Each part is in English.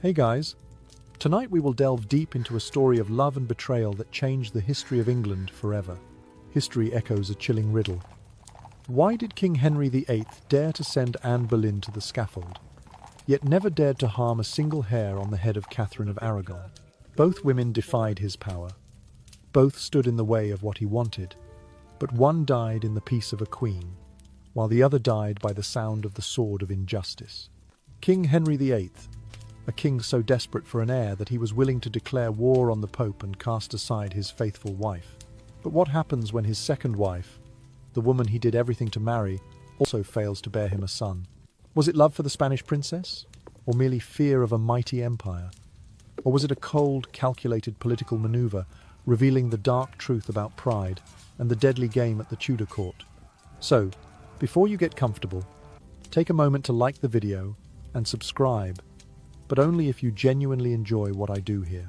Hey guys, tonight we will delve deep into a story of love and betrayal that changed the history of England forever. History echoes a chilling riddle. Why did King Henry VIII dare to send Anne Boleyn to the scaffold, yet never dared to harm a single hair on the head of Catherine of Aragon? Both women defied his power. Both stood in the way of what he wanted, but one died in the peace of a queen, while the other died by the sound of the sword of injustice. King Henry VIII, a king so desperate for an heir that he was willing to declare war on the Pope and cast aside his faithful wife. But what happens when his second wife, the woman he did everything to marry, also fails to bear him a son? Was it love for the Spanish princess, or merely fear of a mighty empire? Or was it a cold, calculated political maneuver, revealing the dark truth about pride and the deadly game at the Tudor court? So, before you get comfortable, take a moment to like the video and subscribe, but only if you genuinely enjoy what I do here.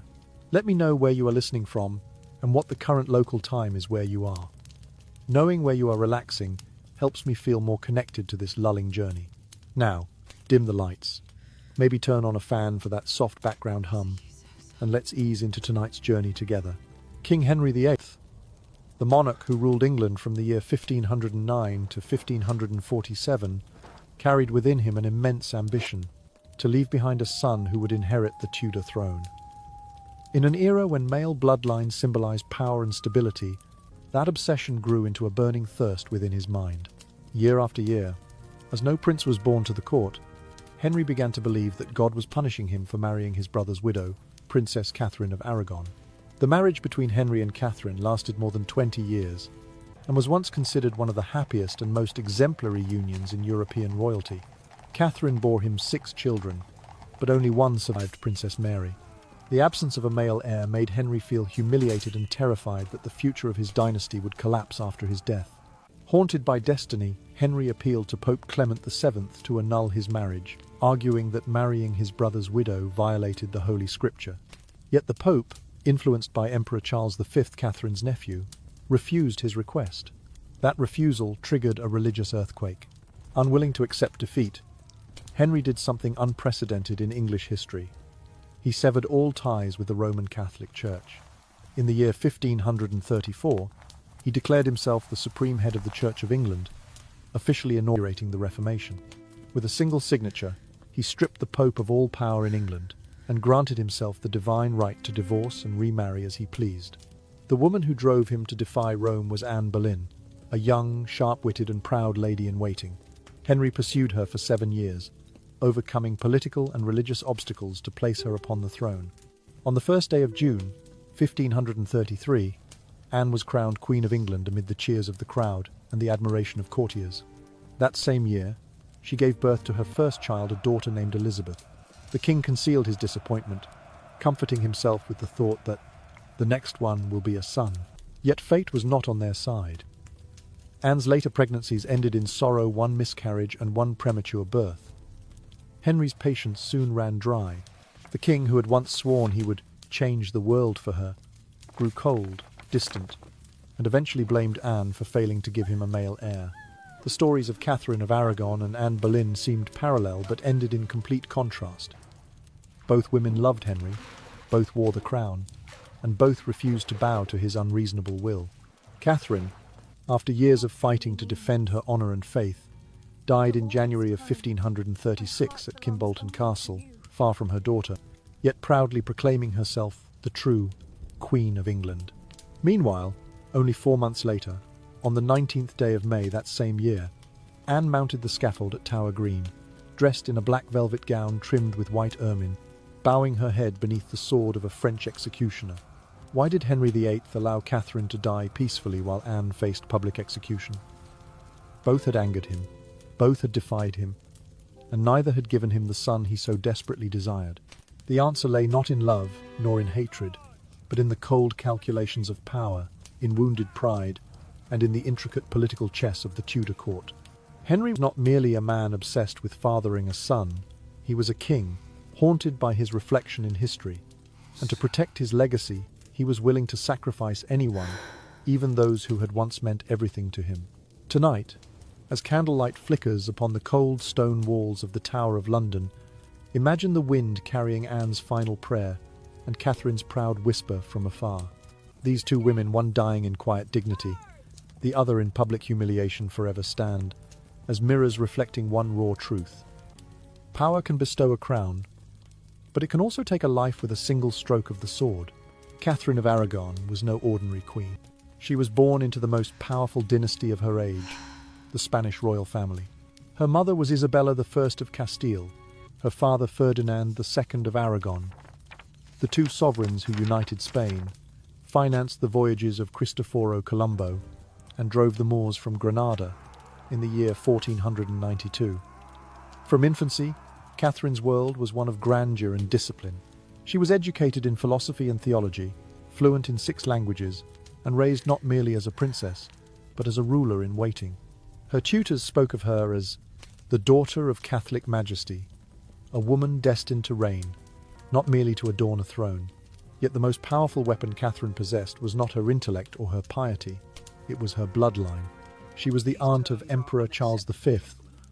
Let me know where you are listening from and what the current local time is where you are. Knowing where you are relaxing helps me feel more connected to this lulling journey. Now, dim the lights. Maybe turn on a fan for that soft background hum, and let's ease into tonight's journey together. King Henry VIII, the monarch who ruled England from the year 1509 to 1547, carried within him an immense ambition to leave behind a son who would inherit the Tudor throne. In an era when male bloodlines symbolized power and stability, that obsession grew into a burning thirst within his mind. Year after year, as no prince was born to the court, Henry began to believe that God was punishing him for marrying his brother's widow, Princess Catherine of Aragon. The marriage between Henry and Catherine lasted more than 20 years and was once considered one of the happiest and most exemplary unions in European royalty. Catherine bore him 6 children, but only one survived, Princess Mary. The absence of a male heir made Henry feel humiliated and terrified that the future of his dynasty would collapse after his death. Haunted by destiny, Henry appealed to Pope Clement VII to annul his marriage, arguing that marrying his brother's widow violated the Holy Scripture. Yet the Pope, influenced by Emperor Charles V, Catherine's nephew, refused his request. That refusal triggered a religious earthquake. Unwilling to accept defeat, Henry did something unprecedented in English history. He severed all ties with the Roman Catholic Church. In the year 1534, he declared himself the supreme head of the Church of England, officially inaugurating the Reformation. With a single signature, he stripped the Pope of all power in England and granted himself the divine right to divorce and remarry as he pleased. The woman who drove him to defy Rome was Anne Boleyn, a young, sharp-witted and proud lady-in-waiting. Henry pursued her for 7 years, overcoming political and religious obstacles to place her upon the throne. On the first day of June, 1533, Anne was crowned Queen of England amid the cheers of the crowd and the admiration of courtiers. That same year, she gave birth to her first child, a daughter named Elizabeth. The king concealed his disappointment, comforting himself with the thought that the next one will be a son. Yet fate was not on their side. Anne's later pregnancies ended in sorrow, one miscarriage and one premature birth. Henry's patience soon ran dry. The king, who had once sworn he would change the world for her, grew cold, distant, and eventually blamed Anne for failing to give him a male heir. The stories of Catherine of Aragon and Anne Boleyn seemed parallel but ended in complete contrast. Both women loved Henry, both wore the crown, and both refused to bow to his unreasonable will. Catherine, after years of fighting to defend her honour and faith, died in January of 1536 at Kimbolton Castle, far from her daughter, yet proudly proclaiming herself the true Queen of England. Meanwhile, only 4 months later, on the 19th day of May that same year, Anne mounted the scaffold at Tower Green, dressed in a black velvet gown trimmed with white ermine, bowing her head beneath the sword of a French executioner. Why did Henry VIII allow Catherine to die peacefully while Anne faced public execution? Both had angered him. Both had defied him, and neither had given him the son he so desperately desired. The answer lay not in love nor in hatred, but in the cold calculations of power, in wounded pride, and in the intricate political chess of the Tudor court. Henry was not merely a man obsessed with fathering a son, he was a king, haunted by his reflection in history, and to protect his legacy, he was willing to sacrifice anyone, even those who had once meant everything to him. Tonight, as candlelight flickers upon the cold stone walls of the Tower of London, Imagine the wind carrying Anne's final prayer and Catherine's proud whisper from afar. These two women, one dying in quiet dignity, the other in public humiliation, forever stand as mirrors reflecting one raw truth. Power can bestow a crown, but it can also take a life with a single stroke of the sword. Catherine of Aragon was no ordinary queen. She was born into the most powerful dynasty of her age, the Spanish royal family. Her mother was Isabella I of Castile, her father Ferdinand II of Aragon. The two sovereigns who united Spain, financed the voyages of Cristoforo Colombo, and drove the Moors from Granada in the year 1492. From infancy, Catherine's world was one of grandeur and discipline. She was educated in philosophy and theology, fluent in 6 languages, and raised not merely as a princess, but as a ruler in waiting. Her tutors spoke of her as the daughter of Catholic majesty, a woman destined to reign, not merely to adorn a throne. Yet the most powerful weapon Catherine possessed was not her intellect or her piety, it was her bloodline. She was the aunt of Emperor Charles V,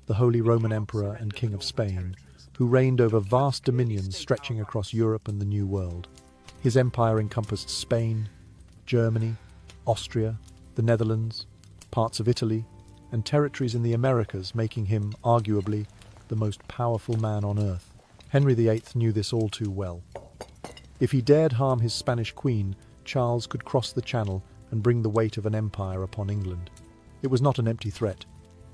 the Holy Roman Emperor and King of Spain, who reigned over vast dominions stretching across Europe and the New World. His empire encompassed Spain, Germany, Austria, the Netherlands, parts of Italy, and territories in the Americas, making him, arguably, the most powerful man on earth. Henry VIII knew this all too well. If he dared harm his Spanish queen, Charles could cross the Channel and bring the weight of an empire upon England. It was not an empty threat.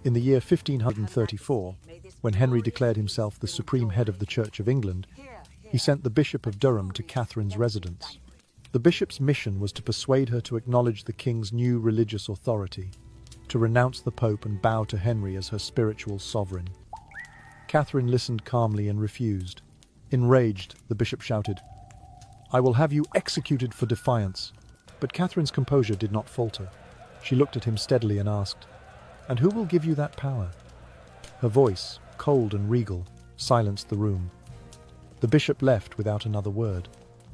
In the year 1534, when Henry declared himself the supreme head of the Church of England, he sent the Bishop of Durham to Catherine's residence. The bishop's mission was to persuade her to acknowledge the king's new religious authority, to renounce the Pope and bow to Henry as her spiritual sovereign. Catherine listened calmly and refused. Enraged, the bishop shouted, "I will have you executed for defiance." But Catherine's composure did not falter. She looked at him steadily and asked, "And who will give you that power?" Her voice, cold and regal, silenced the room. The bishop left without another word.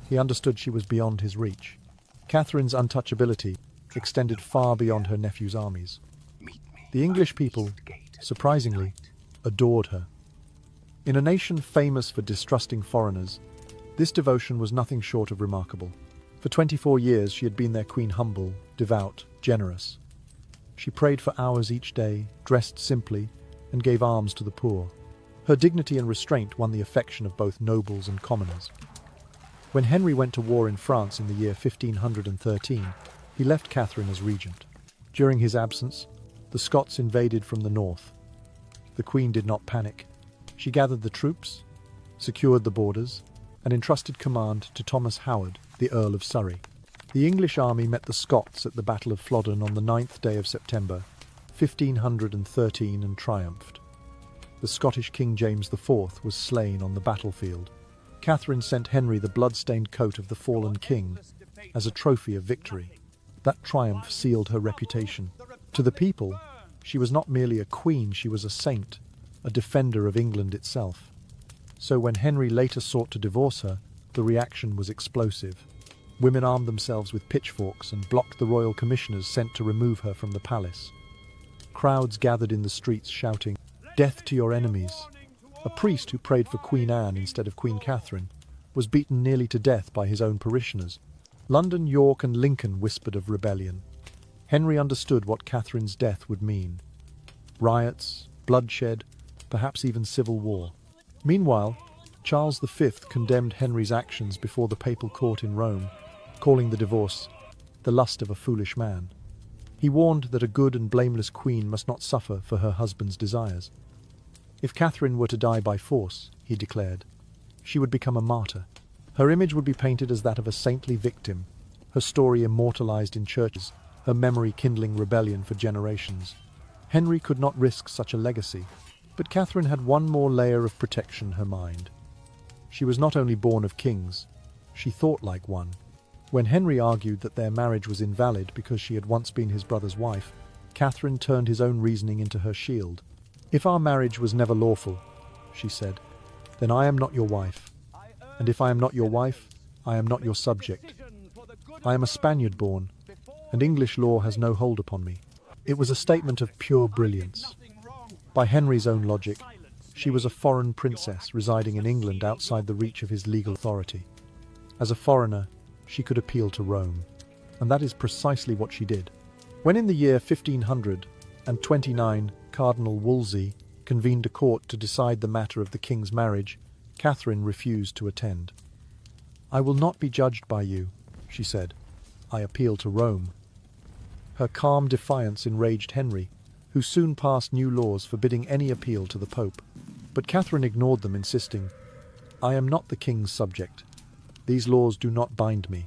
He understood she was beyond his reach. Catherine's untouchability extended far beyond her nephew's armies. The English people, surprisingly, adored her. In a nation famous for distrusting foreigners, this devotion was nothing short of remarkable. For 24 years she had been their queen, humble, devout, generous. She prayed for hours each day, dressed simply, and gave alms to the poor. Her dignity and restraint won the affection of both nobles and commoners. When Henry went to war in France in the year 1513, he left Catherine as regent. During his absence, the Scots invaded from the north. The Queen did not panic. She gathered the troops, secured the borders, and entrusted command to Thomas Howard, the Earl of Surrey. The English army met the Scots at the Battle of Flodden on the 9th day of September, 1513, and triumphed. The Scottish King James IV was slain on the battlefield. Catherine sent Henry the blood-stained coat of the fallen king as a trophy of victory. That triumph sealed her reputation. To the people, she was not merely a queen, she was a saint, a defender of England itself. So when Henry later sought to divorce her, the reaction was explosive. Women armed themselves with pitchforks and blocked the royal commissioners sent to remove her from the palace. Crowds gathered in the streets shouting, "Death to your enemies." A priest who prayed for Queen Anne instead of Queen Catherine was beaten nearly to death by his own parishioners. London, York, and Lincoln whispered of rebellion. Henry understood what Catherine's death would mean. Riots, bloodshed, perhaps even civil war. Meanwhile, Charles V condemned Henry's actions before the papal court in Rome, calling the divorce the lust of a foolish man. He warned that a good and blameless queen must not suffer for her husband's desires. If Catherine were to die by force, he declared, she would become a martyr. Her image would be painted as that of a saintly victim, her story immortalized in churches, her memory kindling rebellion for generations. Henry could not risk such a legacy, but Catherine had one more layer of protection: her mind. She was not only born of kings, she thought like one. When Henry argued that their marriage was invalid because she had once been his brother's wife, Catherine turned his own reasoning into her shield. "If our marriage was never lawful," she said, "then I am not your wife. And if I am not your wife, I am not your subject. I am a Spaniard born, and English law has no hold upon me." It was a statement of pure brilliance. By Henry's own logic, She was a foreign princess residing in England outside the reach of his legal authority. As a foreigner, she could appeal to Rome, and that is precisely what she did. When in the year 1529 Cardinal Wolsey convened a court to decide the matter of the king's marriage, Catherine refused to attend. "I will not be judged by you," she said. "I appeal to Rome." Her calm defiance enraged Henry, who soon passed new laws forbidding any appeal to the Pope. But Catherine ignored them, insisting, "I am not the king's subject. These laws do not bind me."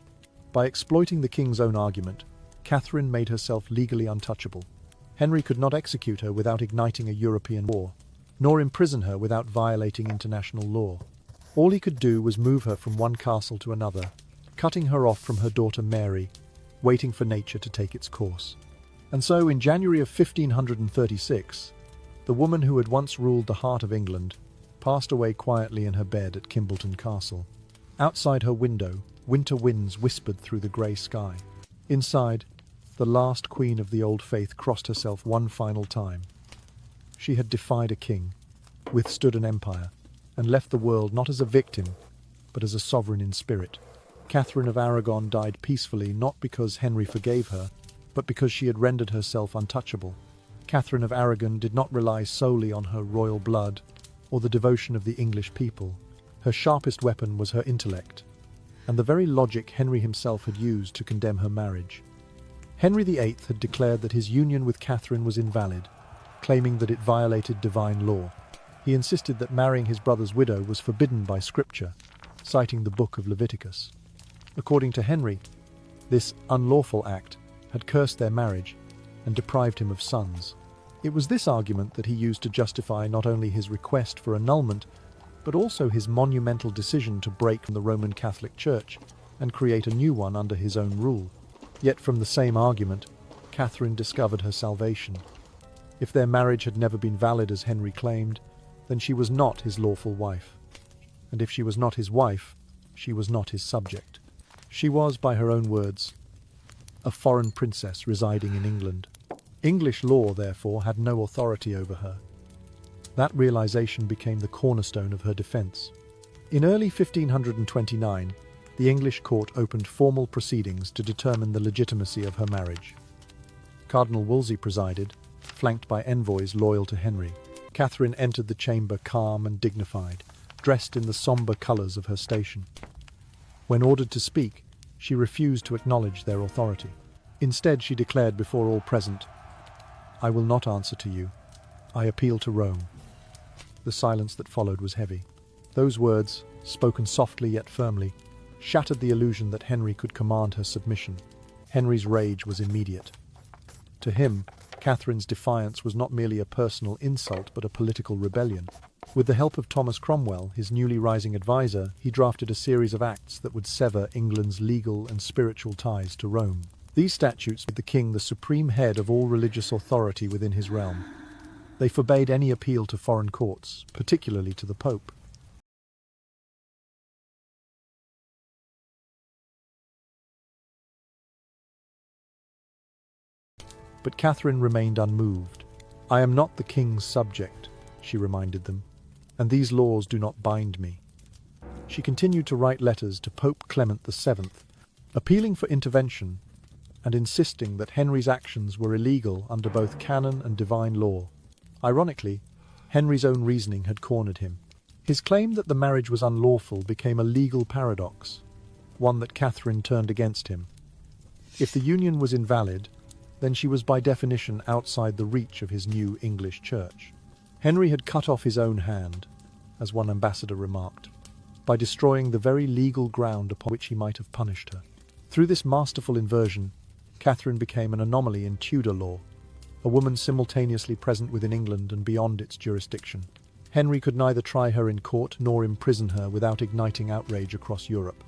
By exploiting the king's own argument, Catherine made herself legally untouchable. Henry could not execute her without igniting a European war, nor imprison her without violating international law. All he could do was move her from one castle to another, cutting her off from her daughter Mary, waiting for nature to take its course. And so, in January of 1536, the woman who had once ruled the heart of England passed away quietly in her bed at Kimbolton Castle. Outside her window, winter winds whispered through the grey sky. Inside, the last queen of the old faith crossed herself one final time. She had defied a king, withstood an empire, and left the world not as a victim, but as a sovereign in spirit. Catherine of Aragon died peacefully, not because Henry forgave her, but because she had rendered herself untouchable. Catherine of Aragon did not rely solely on her royal blood or the devotion of the English people. Her sharpest weapon was her intellect, and the very logic Henry himself had used to condemn her marriage. Henry VIII had declared that his union with Catherine was invalid, claiming that it violated divine law. He insisted that marrying his brother's widow was forbidden by Scripture, citing the Book of Leviticus. According to Henry, this unlawful act had cursed their marriage and deprived him of sons. It was this argument that he used to justify not only his request for annulment, but also his monumental decision to break from the Roman Catholic Church and create a new one under his own rule. Yet from the same argument, Catherine discovered her salvation. If their marriage had never been valid as Henry claimed, then she was not his lawful wife. And if she was not his wife, she was not his subject. She was, by her own words, a foreign princess residing in England. English law, therefore, had no authority over her. That realization became the cornerstone of her defense. In early 1529, the English court opened formal proceedings to determine the legitimacy of her marriage. Cardinal Wolsey presided, flanked by envoys loyal to Henry. Catherine entered the chamber calm and dignified, dressed in the sombre colours of her station. When ordered to speak, she refused to acknowledge their authority. Instead, she declared before all present, "I will not answer to you. I appeal to Rome." The silence that followed was heavy. Those words, spoken softly yet firmly, shattered the illusion that Henry could command her submission. Henry's rage was immediate. To him, Catherine's defiance was not merely a personal insult but a political rebellion. With the help of Thomas Cromwell, his newly rising advisor, he drafted a series of acts that would sever England's legal and spiritual ties to Rome. These statutes made the king the supreme head of all religious authority within his realm. They forbade any appeal to foreign courts, particularly to the Pope. But Catherine remained unmoved. "I am not the king's subject," she reminded them, "and these laws do not bind me." She continued to write letters to Pope Clement VII, appealing for intervention and insisting that Henry's actions were illegal under both canon and divine law. Ironically, Henry's own reasoning had cornered him. His claim that the marriage was unlawful became a legal paradox, one that Catherine turned against him. If the union was invalid, then she was by definition outside the reach of his new English church. Henry had cut off his own hand, as one ambassador remarked, by destroying the very legal ground upon which he might have punished her. Through this masterful inversion, Catherine became an anomaly in Tudor law, a woman simultaneously present within England and beyond its jurisdiction. Henry could neither try her in court nor imprison her without igniting outrage across Europe.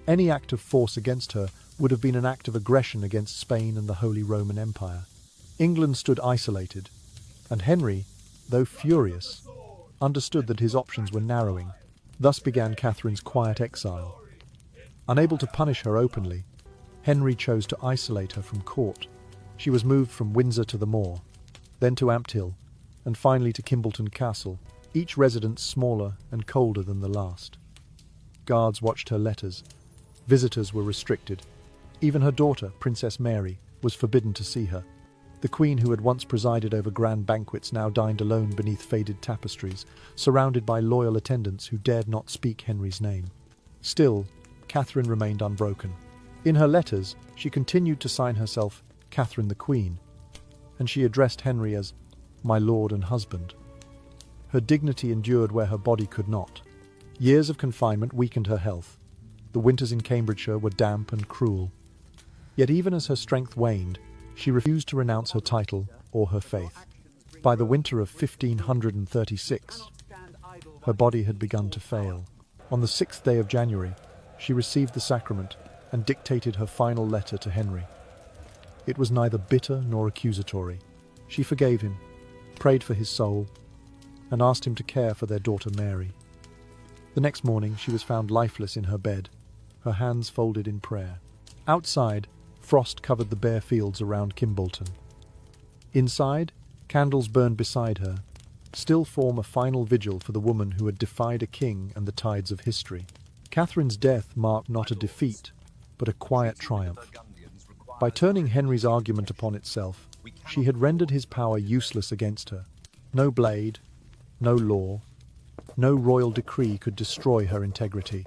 Any act of force against her would have been an act of aggression against Spain and the Holy Roman Empire. England stood isolated, and Henry, though furious, understood that his options were narrowing. Thus began Catherine's quiet exile. Unable to punish her openly, Henry chose to isolate her from court. She was moved from Windsor to the Moor, then to Ampthill, and finally to Kimbolton Castle. each residence smaller and colder than the last. Guards watched her letters. Visitors were restricted. Even her daughter, Princess Mary, was forbidden to see her. The Queen, who had once presided over grand banquets, now dined alone beneath faded tapestries, surrounded by loyal attendants who dared not speak Henry's name. Still, Catherine remained unbroken. In her letters, she continued to sign herself Catherine the Queen, and she addressed Henry as "my lord and husband." Her dignity endured where her body could not. Years of confinement weakened her health. The winters in Cambridgeshire were damp and cruel. Yet even as her strength waned, she refused to renounce her title or her faith. By the winter of 1536, her body had begun to fail. On the 6th day of January, she received the sacrament and dictated her final letter to Henry. It was neither bitter nor accusatory. She forgave him, prayed for his soul, and asked him to care for their daughter Mary. The next morning she was found lifeless in her bed, her hands folded in prayer. Outside, frost covered the bare fields around Kimbolton. Inside, candles burned beside her, still form a final vigil for the woman who had defied a king and the tides of history. Catherine's death marked not a defeat, but a quiet triumph. By turning Henry's argument upon itself, she had rendered his power useless against her. No blade, no law, no royal decree could destroy her integrity.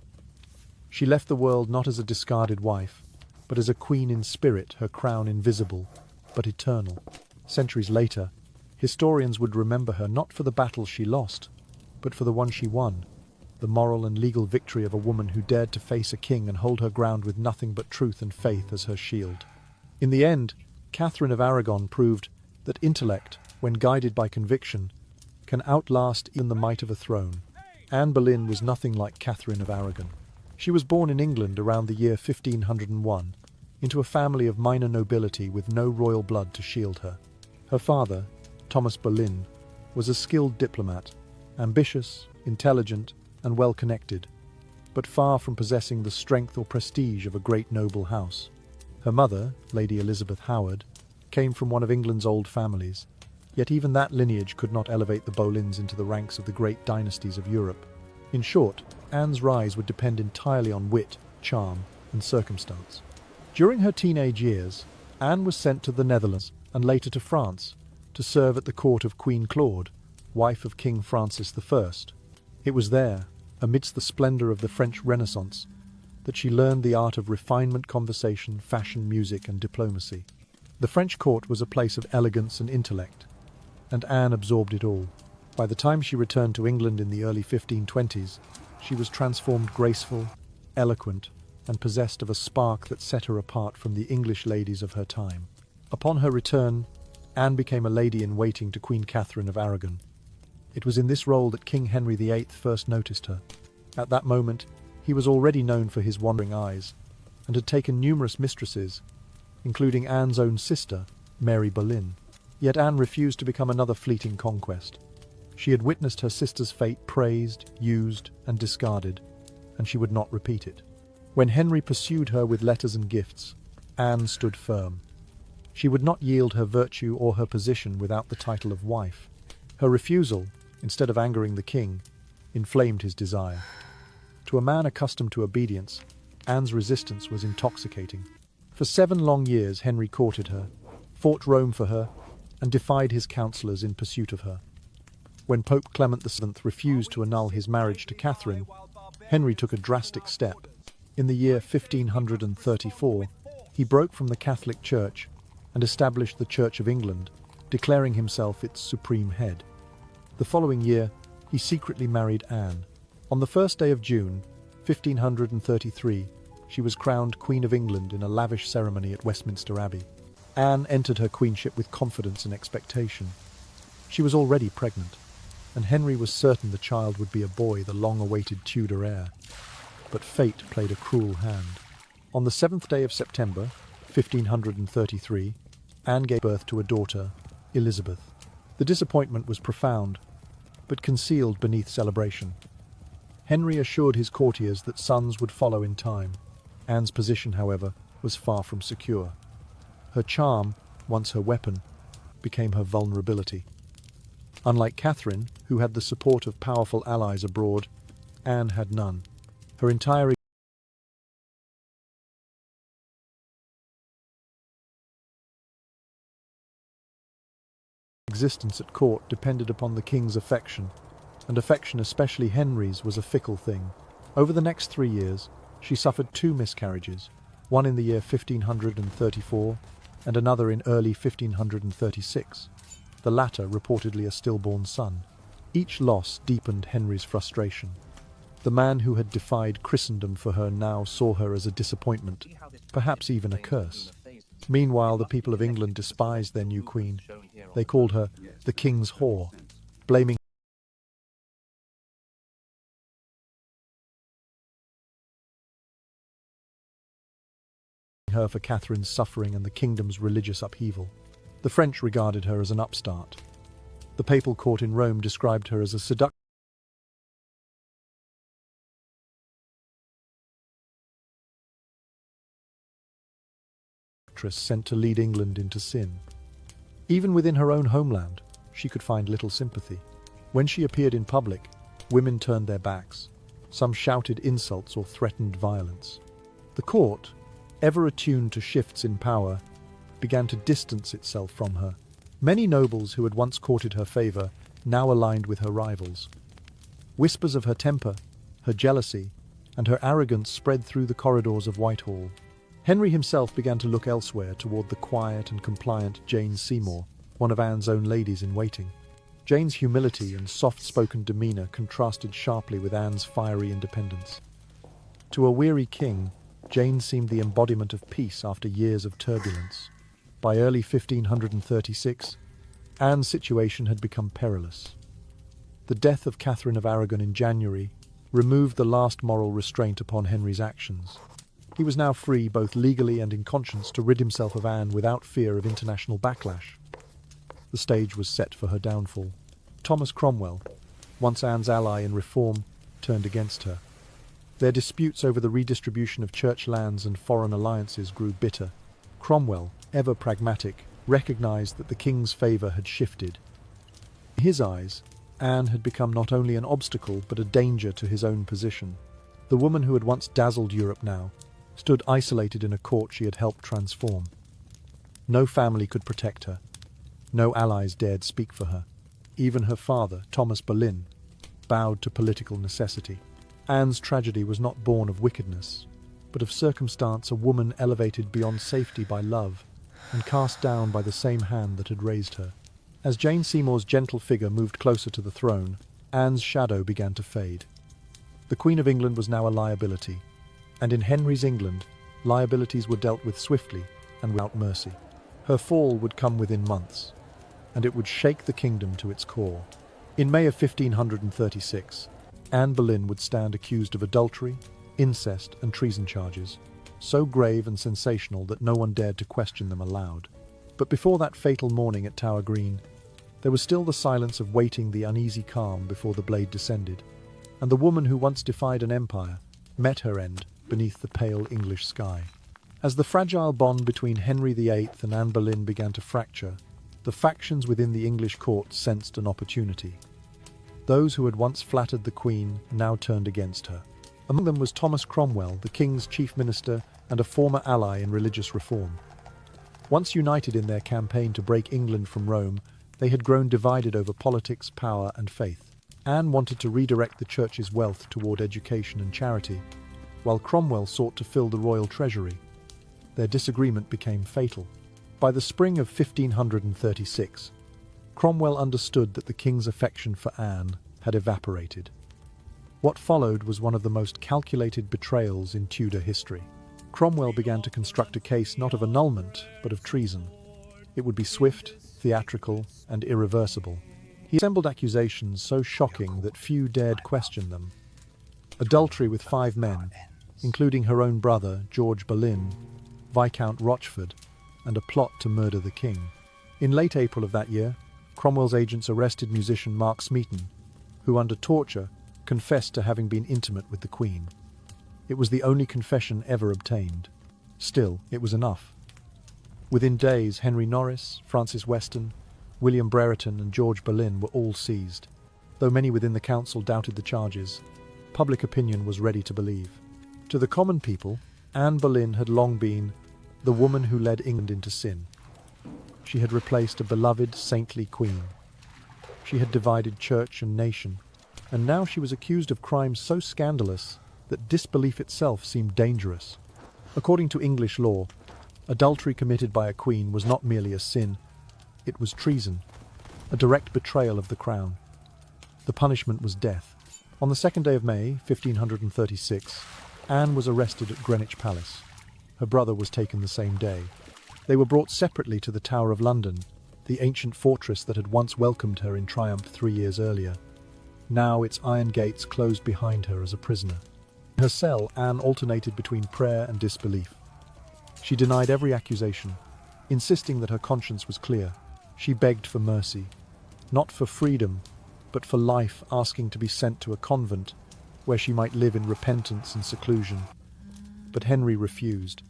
She left the world not as a discarded wife, but as a queen in spirit, her crown invisible, but eternal. Centuries later, historians would remember her not for the battles she lost, but for the one she won, the moral and legal victory of a woman who dared to face a king and hold her ground with nothing but truth and faith as her shield. In the end, Catherine of Aragon proved that intellect, when guided by conviction, can outlast even the might of a throne. Anne Boleyn was nothing like Catherine of Aragon. She was born in England around the year 1501, into a family of minor nobility with no royal blood to shield her. Her father, Thomas Boleyn, was a skilled diplomat, ambitious, intelligent, and well-connected, but far from possessing the strength or prestige of a great noble house. Her mother, Lady Elizabeth Howard, came from one of England's old families, yet even that lineage could not elevate the Boleyns into the ranks of the great dynasties of Europe. In short, Anne's rise would depend entirely on wit, charm, and circumstance. During her teenage years, Anne was sent to the Netherlands and later to France to serve at the court of Queen Claude, wife of King Francis I. It was there, amidst the splendor of the French Renaissance, that she learned the art of refinement, conversation, fashion, music, and diplomacy. The French court was a place of elegance and intellect, and Anne absorbed it all. By the time she returned to England in the early 1520s, she was transformed, graceful, eloquent, and possessed of a spark that set her apart from the English ladies of her time. Upon her return, Anne became a lady-in-waiting to Queen Catherine of Aragon. It was in this role that King Henry VIII first noticed her. At that moment, he was already known for his wandering eyes, and had taken numerous mistresses, including Anne's own sister, Mary Boleyn. Yet Anne refused to become another fleeting conquest. She had witnessed her sister's fate praised, used, and discarded, and she would not repeat it. When Henry pursued her with letters and gifts, Anne stood firm. She would not yield her virtue or her position without the title of wife. Her refusal, instead of angering the king, inflamed his desire. To a man accustomed to obedience, Anne's resistance was intoxicating. For 7 long years Henry courted her, fought Rome for her, and defied his counsellors in pursuit of her. When Pope Clement VII refused to annul his marriage to Catherine, Henry took a drastic step. In the year 1534, he broke from the Catholic Church and established the Church of England, declaring himself its supreme head. The following year, he secretly married Anne. On the 1st day of June, 1533, she was crowned Queen of England in a lavish ceremony at Westminster Abbey. Anne entered her queenship with confidence and expectation. She was already pregnant, and Henry was certain the child would be a boy, the long-awaited Tudor heir. But fate played a cruel hand. On the 7th day of September, 1533, Anne gave birth to a daughter, Elizabeth. The disappointment was profound, but concealed beneath celebration. Henry assured his courtiers that sons would follow in time. Anne's position, however, was far from secure. Her charm, once her weapon, became her vulnerability. Unlike Catherine, who had the support of powerful allies abroad, Anne had none. Her entire existence at court depended upon the king's affection, and affection, especially Henry's, was a fickle thing. Over the next 3 years, she suffered 2 miscarriages, one in the year 1534 and another in early 1536, the latter reportedly a stillborn son. Each loss deepened Henry's frustration. The man who had defied Christendom for her now saw her as a disappointment, perhaps even a curse. Meanwhile, the people of England despised their new queen. They called her the king's whore, blaming her for Catherine's suffering and the kingdom's religious upheaval. The French regarded her as an upstart. The papal court in Rome described her as a seductress sent to lead England into sin. Even within her own homeland, she could find little sympathy. When she appeared in public, women turned their backs. Some shouted insults or threatened violence. The court, ever attuned to shifts in power, began to distance itself from her. Many nobles who had once courted her favor now aligned with her rivals. Whispers of her temper, her jealousy, and her arrogance spread through the corridors of Whitehall. Henry himself began to look elsewhere toward the quiet and compliant Jane Seymour, one of Anne's own ladies-in-waiting. Jane's humility and soft-spoken demeanor contrasted sharply with Anne's fiery independence. To a weary king, Jane seemed the embodiment of peace after years of turbulence. By early 1536, Anne's situation had become perilous. The death of Catherine of Aragon in January removed the last moral restraint upon Henry's actions. He was now free, both legally and in conscience, to rid himself of Anne without fear of international backlash. The stage was set for her downfall. Thomas Cromwell, once Anne's ally in reform, turned against her. Their disputes over the redistribution of church lands and foreign alliances grew bitter. Cromwell, ever pragmatic, recognized that the king's favor had shifted. In his eyes, Anne had become not only an obstacle but a danger to his own position. The woman who had once dazzled Europe now stood isolated in a court she had helped transform. No family could protect her. No allies dared speak for her. Even her father, Thomas Boleyn, bowed to political necessity. Anne's tragedy was not born of wickedness, but of circumstance, a woman elevated beyond safety by love and cast down by the same hand that had raised her. As Jane Seymour's gentle figure moved closer to the throne, Anne's shadow began to fade. The Queen of England was now a liability, and in Henry's England, liabilities were dealt with swiftly and without mercy. Her fall would come within months, and it would shake the kingdom to its core. In May of 1536, Anne Boleyn would stand accused of adultery, incest, and treason charges, so grave and sensational that no one dared to question them aloud. But before that fatal morning at Tower Green, there was still the silence of waiting, the uneasy calm before the blade descended, and the woman who once defied an empire met her end beneath the pale English sky. As the fragile bond between Henry VIII and Anne Boleyn began to fracture, the factions within the English court sensed an opportunity. Those who had once flattered the Queen now turned against her. Among them was Thomas Cromwell, the king's chief minister and a former ally in religious reform. Once united in their campaign to break England from Rome, they had grown divided over politics, power, and faith. Anne wanted to redirect the church's wealth toward education and charity, while Cromwell sought to fill the royal treasury. Their disagreement became fatal. By the spring of 1536, Cromwell understood that the king's affection for Anne had evaporated. What followed was one of the most calculated betrayals in Tudor history. Cromwell began to construct a case not of annulment, but of treason. It would be swift, theatrical, and irreversible. He assembled accusations so shocking that few dared question them. Adultery with 5 men, including her own brother, George Boleyn, Viscount Rochford, and a plot to murder the king. In late April of that year, Cromwell's agents arrested musician Mark Smeaton, who under torture confessed to having been intimate with the Queen. It was the only confession ever obtained. Still, it was enough. Within days, Henry Norris, Francis Weston, William Brereton and George Boleyn were all seized. Though many within the council doubted the charges, public opinion was ready to believe. To the common people, Anne Boleyn had long been the woman who led England into sin. She had replaced a beloved, saintly queen. She had divided church and nation, and now she was accused of crimes so scandalous that disbelief itself seemed dangerous. According to English law, adultery committed by a queen was not merely a sin, it was treason, a direct betrayal of the crown. The punishment was death. On the 2nd day of May, 1536, Anne was arrested at Greenwich Palace. Her brother was taken the same day. They were brought separately to the Tower of London, the ancient fortress that had once welcomed her in triumph 3 years earlier. Now its iron gates closed behind her as a prisoner. In her cell, Anne alternated between prayer and disbelief. She denied every accusation, insisting that her conscience was clear. She begged for mercy, not for freedom, but for life, asking to be sent to a convent where she might live in repentance and seclusion. But Henry refused.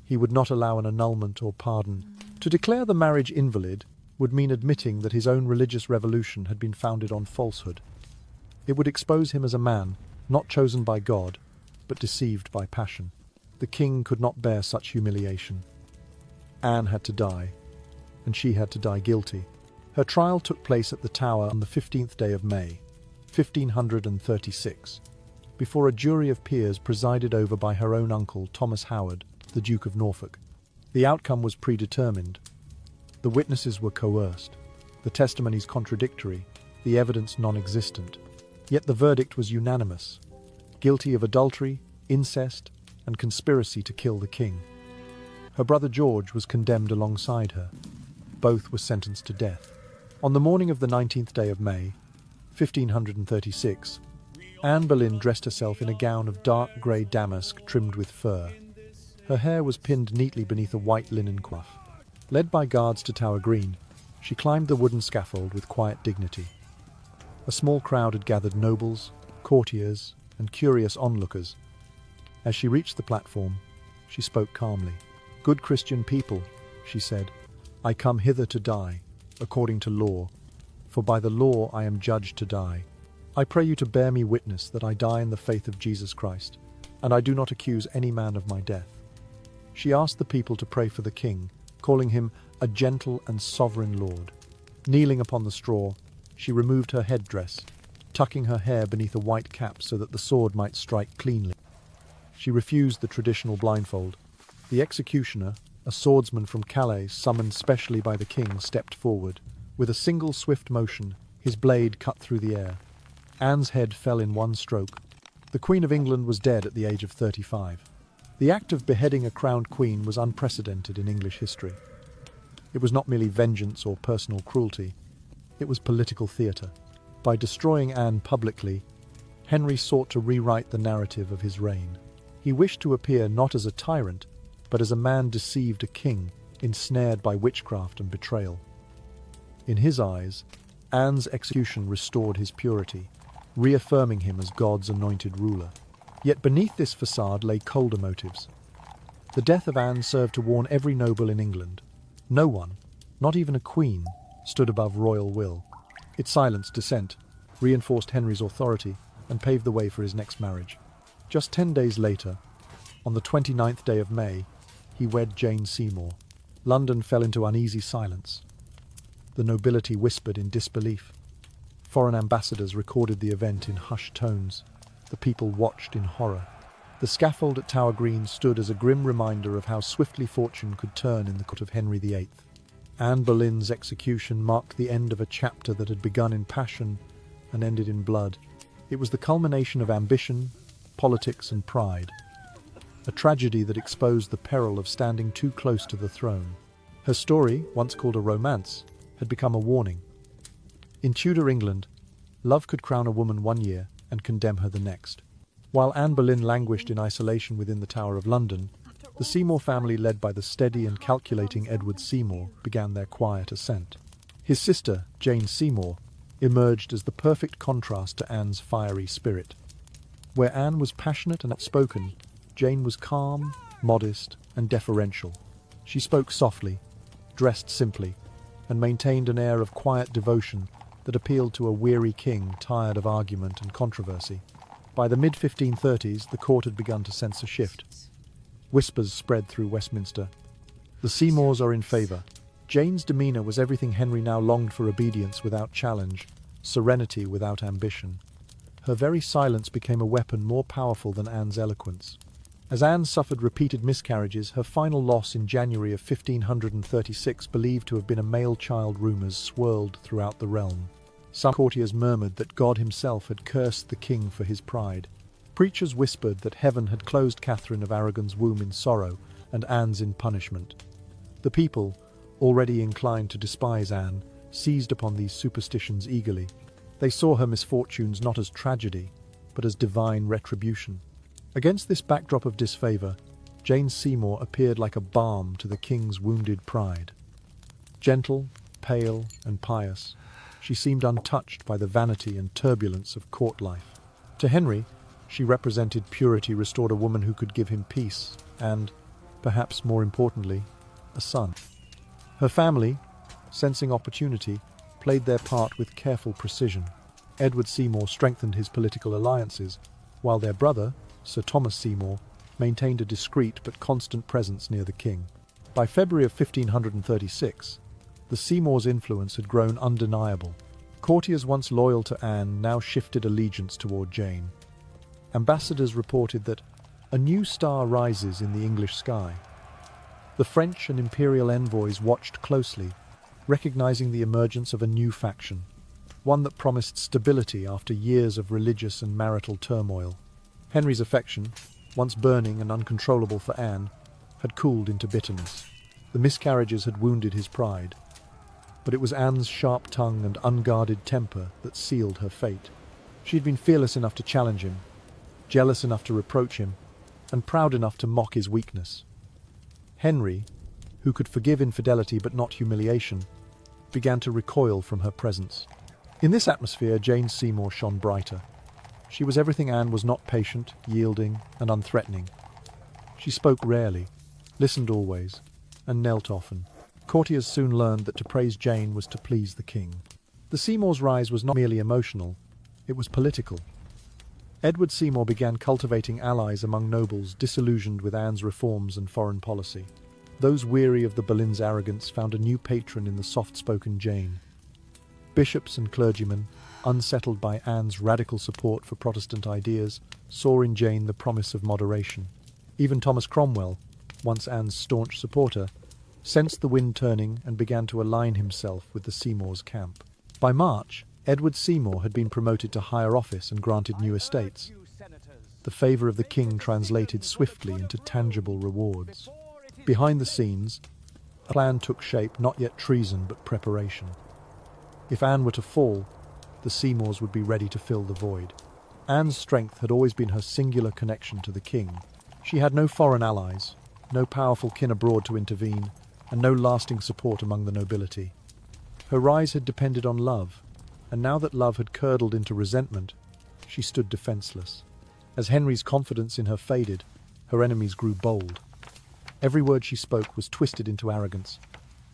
He would not allow an annulment or pardon. To declare the marriage invalid would mean admitting that his own religious revolution had been founded on falsehood. It would expose him as a man, not chosen by God, but deceived by passion. The king could not bear such humiliation. Anne had to die, and she had to die guilty. Her trial took place at the Tower on the 15th day of May, 1536, before a jury of peers presided over by her own uncle, Thomas Howard, the Duke of Norfolk. The outcome was predetermined. The witnesses were coerced, the testimonies contradictory, the evidence non-existent. Yet the verdict was unanimous: guilty of adultery, incest, and conspiracy to kill the king. Her brother George was condemned alongside her. Both were sentenced to death. On the morning of the 19th day of May, 1536, Anne Boleyn dressed herself in a gown of dark grey damask trimmed with fur. Her hair was pinned neatly beneath a white linen coif. Led by guards to Tower Green, she climbed the wooden scaffold with quiet dignity. A small crowd had gathered: nobles, courtiers, and curious onlookers. As she reached the platform, she spoke calmly. "Good Christian people," she said, "I come hither to die, according to law, for by the law I am judged to die. I pray you to bear me witness that I die in the faith of Jesus Christ, and I do not accuse any man of my death." She asked the people to pray for the king, calling him a gentle and sovereign lord. Kneeling upon the straw, she removed her headdress, tucking her hair beneath a white cap so that the sword might strike cleanly. She refused the traditional blindfold. The executioner, a swordsman from Calais summoned specially by the king, stepped forward. With a single swift motion, his blade cut through the air. Anne's head fell in one stroke. The Queen of England was dead at the age of 35. The act of beheading a crowned queen was unprecedented in English history. It was not merely vengeance or personal cruelty, it was political theatre. By destroying Anne publicly, Henry sought to rewrite the narrative of his reign. He wished to appear not as a tyrant, but as a man deceived, a king, ensnared by witchcraft and betrayal. In his eyes, Anne's execution restored his purity, reaffirming him as God's anointed ruler. Yet beneath this facade lay colder motives. The death of Anne served to warn every noble in England. No one, not even a queen, stood above royal will. It silenced dissent, reinforced Henry's authority, and paved the way for his next marriage. Just 10 days later, on the 29th day of May, he wed Jane Seymour. London fell into uneasy silence. The nobility whispered in disbelief. Foreign ambassadors recorded the event in hushed tones. The people watched in horror. The scaffold at Tower Green stood as a grim reminder of how swiftly fortune could turn in the court of Henry VIII. Anne Boleyn's execution marked the end of a chapter that had begun in passion and ended in blood. It was the culmination of ambition, politics, and pride. A tragedy that exposed the peril of standing too close to the throne. Her story, once called a romance, had become a warning. In Tudor England, love could crown a woman one year and condemn her the next. While Anne Boleyn languished in isolation within the Tower of London, the Seymour family, led by the steady and calculating Edward Seymour, began their quiet ascent. His sister, Jane Seymour, emerged as the perfect contrast to Anne's fiery spirit. Where Anne was passionate and outspoken, Jane was calm, modest, and deferential. She spoke softly, dressed simply, and maintained an air of quiet devotion that appealed to a weary king tired of argument and controversy. By the mid-1530s, the court had begun to sense a shift. Whispers spread through Westminster. The Seymours are in favour. Jane's demeanour was everything Henry now longed for: obedience without challenge, serenity without ambition. Her very silence became a weapon more powerful than Anne's eloquence. As Anne suffered repeated miscarriages, her final loss in January of 1536, believed to have been a male child, rumours swirled throughout the realm. Some courtiers murmured that God himself had cursed the king for his pride. Preachers whispered that heaven had closed Catherine of Aragon's womb in sorrow and Anne's in punishment. The people, already inclined to despise Anne, seized upon these superstitions eagerly. They saw her misfortunes not as tragedy, but as divine retribution. Against this backdrop of disfavour, Jane Seymour appeared like a balm to the king's wounded pride. Gentle, pale, and pious, she seemed untouched by the vanity and turbulence of court life. To Henry, she represented purity restored, a woman who could give him peace and, perhaps more importantly, a son. Her family, sensing opportunity, played their part with careful precision. Edward Seymour strengthened his political alliances, while their brother, Sir Thomas Seymour, maintained a discreet but constant presence near the king. By February of 1536, the Seymours' influence had grown undeniable. Courtiers once loyal to Anne now shifted allegiance toward Jane. Ambassadors reported that a new star rises in the English sky. The French and imperial envoys watched closely, recognizing the emergence of a new faction, one that promised stability after years of religious and marital turmoil. Henry's affection, once burning and uncontrollable for Anne, had cooled into bitterness. The miscarriages had wounded his pride, but it was Anne's sharp tongue and unguarded temper that sealed her fate. She had been fearless enough to challenge him, jealous enough to reproach him, and proud enough to mock his weakness. Henry, who could forgive infidelity but not humiliation, began to recoil from her presence. In this atmosphere, Jane Seymour shone brighter. She was everything Anne was not: patient, yielding, and unthreatening. She spoke rarely, listened always, and knelt often. Courtiers soon learned that to praise Jane was to please the king. The Seymours' rise was not merely emotional, it was political. Edward Seymour began cultivating allies among nobles disillusioned with Anne's reforms and foreign policy. Those weary of the Boleyn's arrogance found a new patron in the soft-spoken Jane. Bishops and clergymen, unsettled by Anne's radical support for Protestant ideas, saw in Jane the promise of moderation. Even Thomas Cromwell, once Anne's staunch supporter, sensed the wind turning and began to align himself with the Seymours' camp. By March, Edward Seymour had been promoted to higher office and granted new estates. The favour of the king translated swiftly into tangible rewards. Behind the scenes, a plan took shape, not yet treason but preparation. If Anne were to fall, the Seymours would be ready to fill the void. Anne's strength had always been her singular connection to the king. She had no foreign allies, no powerful kin abroad to intervene, and no lasting support among the nobility. Her rise had depended on love, and now that love had curdled into resentment, she stood defenseless. As Henry's confidence in her faded, her enemies grew bold. Every word she spoke was twisted into arrogance,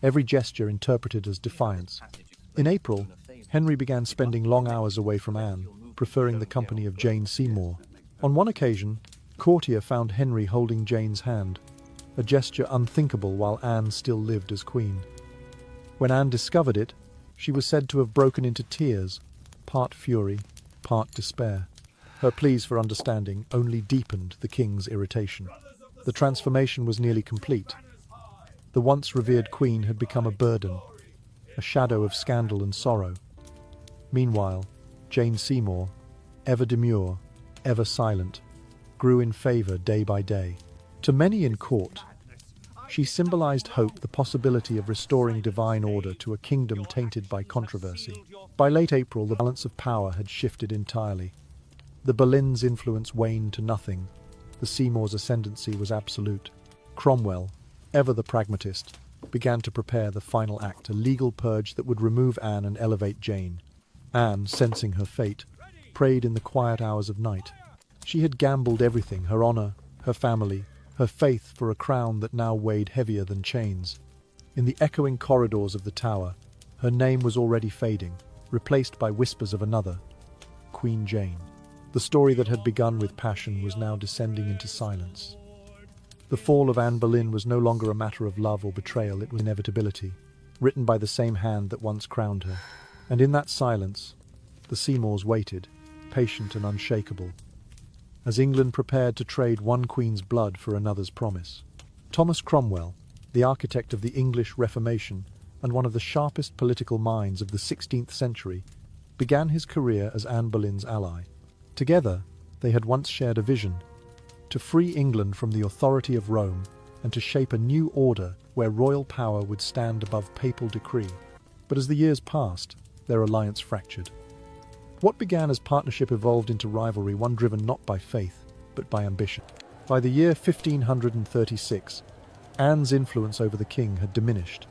every gesture interpreted as defiance. In April, Henry began spending long hours away from Anne, preferring the company of Jane Seymour. On one occasion, a courtier found Henry holding Jane's hand, a gesture unthinkable while Anne still lived as queen. When Anne discovered it, she was said to have broken into tears, part fury, part despair. Her pleas for understanding only deepened the king's irritation. The transformation was nearly complete. The once revered queen had become a burden, a shadow of scandal and sorrow. Meanwhile, Jane Seymour, ever demure, ever silent, grew in favour day by day. To many in court, she symbolized hope, the possibility of restoring divine order to a kingdom tainted by controversy. By late April, the balance of power had shifted entirely. The Boleyn's influence waned to nothing. The Seymours' ascendancy was absolute. Cromwell, ever the pragmatist, began to prepare the final act, a legal purge that would remove Anne and elevate Jane. Anne, sensing her fate, prayed in the quiet hours of night. She had gambled everything, her honour, her family, her faith, for a crown that now weighed heavier than chains. In the echoing corridors of the Tower, Her name was already fading, replaced by whispers of another, Queen Jane. The story that had begun with passion was now descending into silence. The fall of Anne Boleyn was no longer a matter of love or betrayal, it was inevitability, written by the same hand that once crowned her. And in that silence, the Seymours waited, patient and unshakable, as England prepared to trade one queen's blood for another's promise. Thomas Cromwell, the architect of the English Reformation and one of the sharpest political minds of the 16th century, began his career as Anne Boleyn's ally. Together, they had once shared a vision: to free England from the authority of Rome and to shape a new order where royal power would stand above papal decree. But as the years passed, their alliance fractured. What began as partnership evolved into rivalry, one driven not by faith, but by ambition. By the year 1536, Anne's influence over the king had diminished.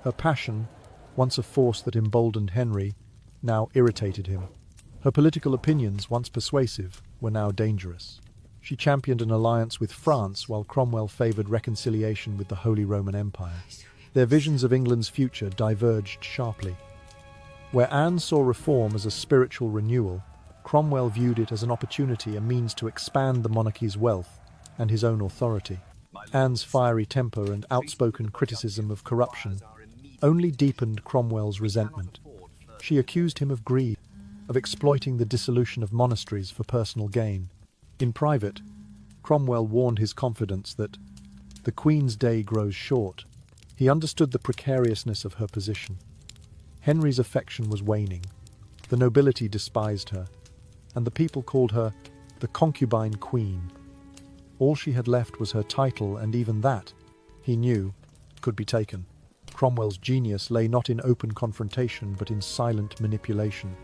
Her passion, once a force that emboldened Henry, now irritated him. Her political opinions, once persuasive, were now dangerous. She championed an alliance with France while Cromwell favoured reconciliation with the Holy Roman Empire. Their visions of England's future diverged sharply. Where Anne saw reform as a spiritual renewal, Cromwell viewed it as an opportunity, a means to expand the monarchy's wealth and his own authority. Anne's fiery temper and outspoken criticism of corruption only deepened Cromwell's resentment. She accused him of greed, of exploiting the dissolution of monasteries for personal gain. In private, Cromwell warned his confidants that the Queen's day grows short. He understood the precariousness of her position. Henry's affection was waning. The nobility despised her, and the people called her the concubine queen. All she had left was her title, and even that, he knew, could be taken. Cromwell's genius lay not in open confrontation, but in silent manipulation.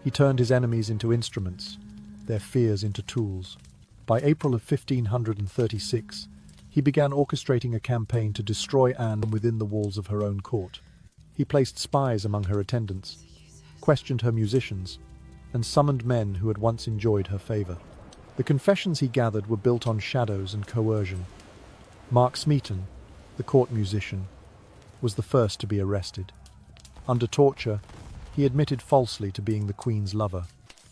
He turned his enemies into instruments, their fears into tools. By April of 1536, he began orchestrating a campaign to destroy Anne from within the walls of her own court. He placed spies among her attendants, questioned her musicians, and summoned men who had once enjoyed her favour. The confessions he gathered were built on shadows and coercion. Mark Smeaton, the court musician, was the first to be arrested. Under torture, he admitted falsely to being the Queen's lover.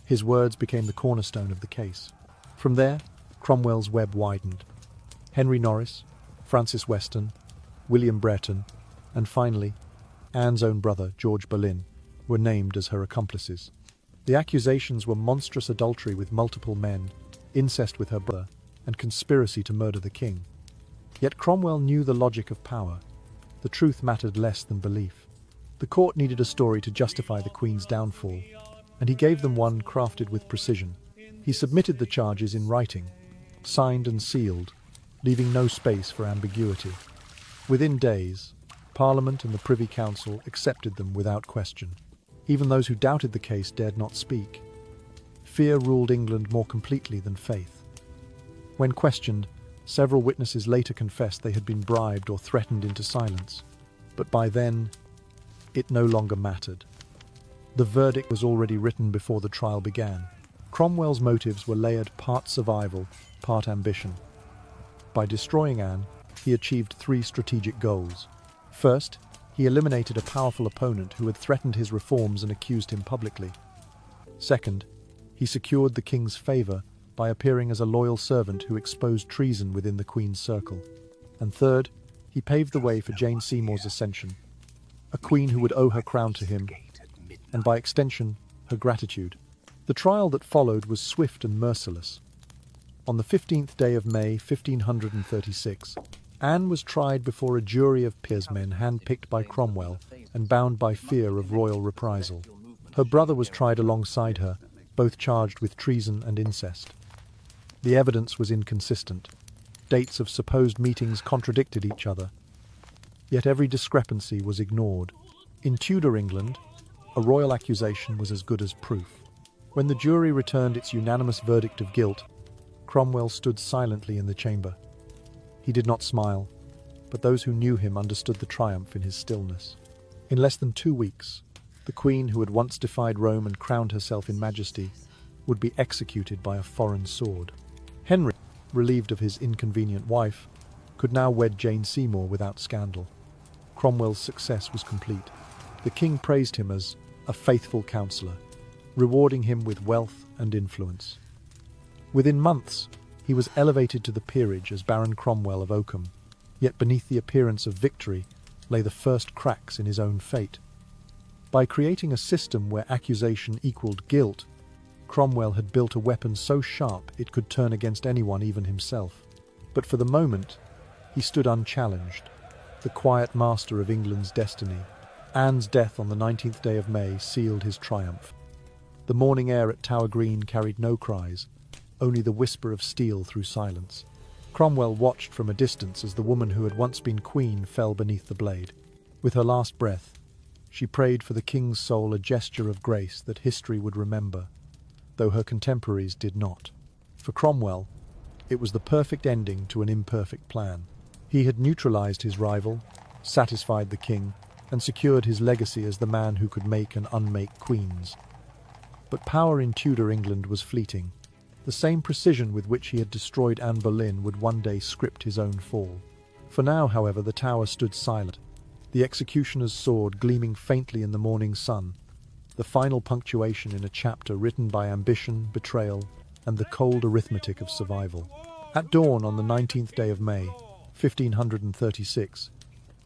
His words became the cornerstone of the case. From there, Cromwell's web widened. Henry Norris, Francis Weston, William Brereton, and finally, Anne's own brother, George Boleyn, were named as her accomplices. The accusations were monstrous adultery with multiple men, incest with her brother, and conspiracy to murder the king. Yet Cromwell knew the logic of power. The truth mattered less than belief. The court needed a story to justify the Queen's downfall, and he gave them one crafted with precision. He submitted the charges in writing, signed and sealed, leaving no space for ambiguity. Within days, Parliament and the Privy Council accepted them without question. Even those who doubted the case dared not speak. Fear ruled England more completely than faith. When questioned, several witnesses later confessed they had been bribed or threatened into silence. But by then, it no longer mattered. The verdict was already written before the trial began. Cromwell's motives were layered, part survival, part ambition. By destroying Anne, he achieved three strategic goals. First, he eliminated a powerful opponent who had threatened his reforms and accused him publicly. Second, he secured the king's favour by appearing as a loyal servant who exposed treason within the Queen's circle. And third, he paved the way for Jane Seymour's ascension, a queen who would owe her crown to him, and by extension, her gratitude. The trial that followed was swift and merciless. On the 15th day of May, 1536, Anne was tried before a jury of peersmen handpicked by Cromwell and bound by fear of royal reprisal. Her brother was tried alongside her, both charged with treason and incest. The evidence was inconsistent. Dates of supposed meetings contradicted each other. Yet every discrepancy was ignored. In Tudor England, a royal accusation was as good as proof. When the jury returned its unanimous verdict of guilt, Cromwell stood silently in the chamber. He did not smile, but those who knew him understood the triumph in his stillness. In less than 2 weeks, the Queen, who had once defied Rome and crowned herself in majesty, would be executed by a foreign sword. Henry, relieved of his inconvenient wife, could now wed Jane Seymour without scandal. Cromwell's success was complete. The king praised him as a faithful counselor, rewarding him with wealth and influence. Within months, he was elevated to the peerage as Baron Cromwell of Oakham, yet beneath the appearance of victory lay the first cracks in his own fate. By creating a system where accusation equaled guilt, Cromwell had built a weapon so sharp it could turn against anyone, even himself. But for the moment, he stood unchallenged, the quiet master of England's destiny. Anne's death on the 19th day of May sealed his triumph. The morning air at Tower Green carried no cries, only the whisper of steel through silence. Cromwell watched from a distance as the woman who had once been queen fell beneath the blade. With her last breath, she prayed for the king's soul, a gesture of grace that history would remember, though her contemporaries did not. For Cromwell, it was the perfect ending to an imperfect plan. He had neutralized his rival, satisfied the king, and secured his legacy as the man who could make and unmake queens. But power in Tudor England was fleeting. The same precision with which he had destroyed Anne Boleyn would one day script his own fall. For now, however, the Tower stood silent, the executioner's sword gleaming faintly in the morning sun, the final punctuation in a chapter written by ambition, betrayal, and the cold arithmetic of survival. At dawn on the 19th day of May, 1536,